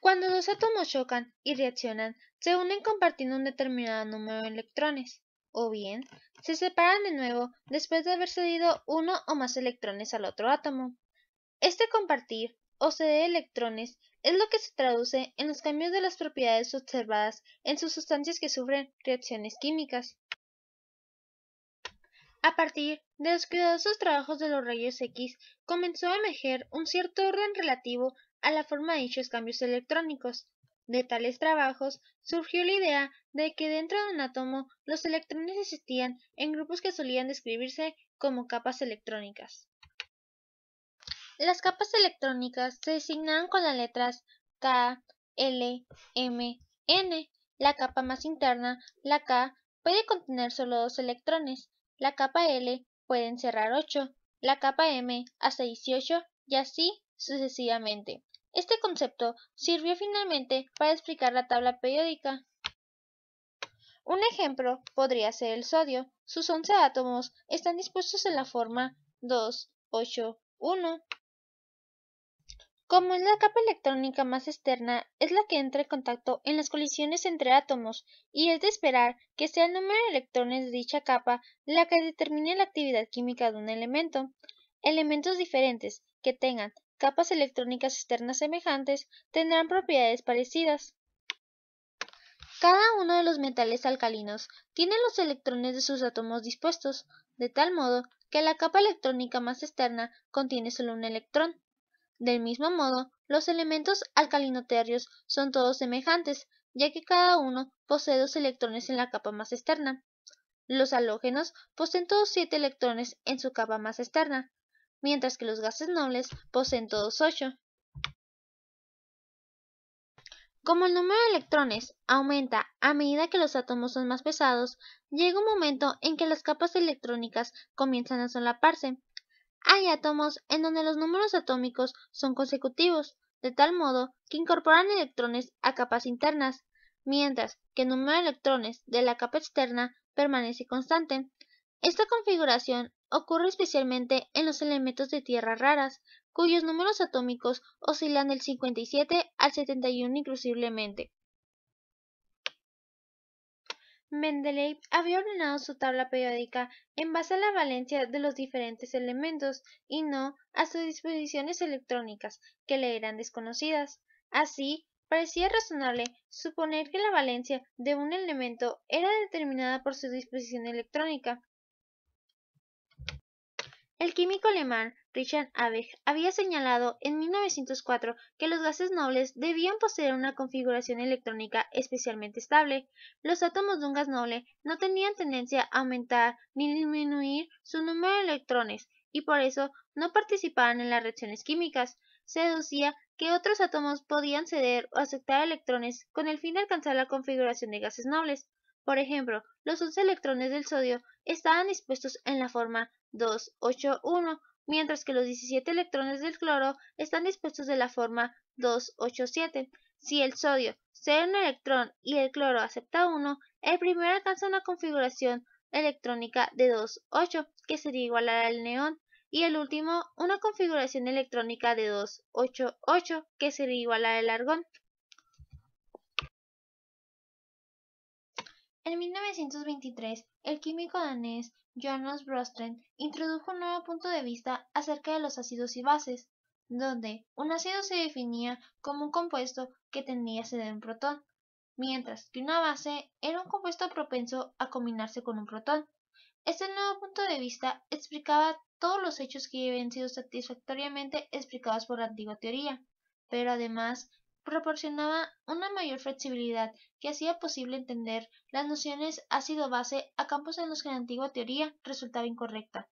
Cuando dos átomos chocan y reaccionan, se unen compartiendo un determinado número de electrones, o bien se separan de nuevo después de haber cedido uno o más electrones al otro átomo. Este compartir o ceder electrones es lo que se traduce en los cambios de las propiedades observadas en sus sustancias que sufren reacciones químicas. A partir de los cuidadosos trabajos de los rayos X, comenzó a emerger un cierto orden relativo a la forma de dichos cambios electrónicos. De tales trabajos surgió la idea de que dentro de un átomo los electrones existían en grupos que solían describirse como capas electrónicas. Las capas electrónicas se designaban con las letras K, L, M, N. La capa más interna, la K, puede contener solo 2 electrones. La capa L puede encerrar 8, la capa M hasta 18 y así sucesivamente. Este concepto sirvió finalmente para explicar la tabla periódica. Un ejemplo podría ser el sodio. Sus 11 átomos están dispuestos en la forma 2, 8, 1. Como es la capa electrónica más externa, es la que entra en contacto en las colisiones entre átomos, y es de esperar que sea el número de electrones de dicha capa la que determine la actividad química de un elemento. Elementos diferentes que tengan capas electrónicas externas semejantes tendrán propiedades parecidas. Cada uno de los metales alcalinos tiene los electrones de sus átomos dispuestos, de tal modo que la capa electrónica más externa contiene solo un electrón. Del mismo modo, los elementos alcalinoterrios son todos semejantes, ya que cada uno posee 2 electrones en la capa más externa. Los halógenos poseen todos 7 electrones en su capa más externa, mientras que los gases nobles poseen todos 8. Como el número de electrones aumenta a medida que los átomos son más pesados, llega un momento en que las capas electrónicas comienzan a solaparse. Hay átomos en donde los números atómicos son consecutivos, de tal modo que incorporan electrones a capas internas, mientras que el número de electrones de la capa externa permanece constante. Esta configuración ocurre especialmente en los elementos de tierras raras, cuyos números atómicos oscilan del 57 al 71 inclusivamente. Mendeleev había ordenado su tabla periódica en base a la valencia de los diferentes elementos y no a sus disposiciones electrónicas, que le eran desconocidas. Así, parecía razonable suponer que la valencia de un elemento era determinada por su disposición electrónica. El químico alemán Richard Abbe había señalado en 1904 que los gases nobles debían poseer una configuración electrónica especialmente estable. Los átomos de un gas noble no tenían tendencia a aumentar ni disminuir su número de electrones y por eso no participaban en las reacciones químicas. Se deducía que otros átomos podían ceder o aceptar electrones con el fin de alcanzar la configuración de gases nobles. Por ejemplo, los 11 electrones del sodio estaban dispuestos en la forma 2, 8, 1, mientras que los 17 electrones del cloro están dispuestos de la forma 2, 8, 7. Si el sodio cede un electrón y el cloro acepta uno, el primero alcanza una configuración electrónica de 2, 8, que sería igual a la del neón, y el último una configuración electrónica de 2, 8, 8, que sería igual a la del argón. En 1923, el químico danés Jonas Broström introdujo un nuevo punto de vista acerca de los ácidos y bases, donde un ácido se definía como un compuesto que tendía a ceder un protón, mientras que una base era un compuesto propenso a combinarse con un protón. Este nuevo punto de vista explicaba todos los hechos que habían sido satisfactoriamente explicados por la antigua teoría, pero además proporcionaba una mayor flexibilidad que hacía posible entender las nociones ácido-base a campos en los que la antigua teoría resultaba incorrecta.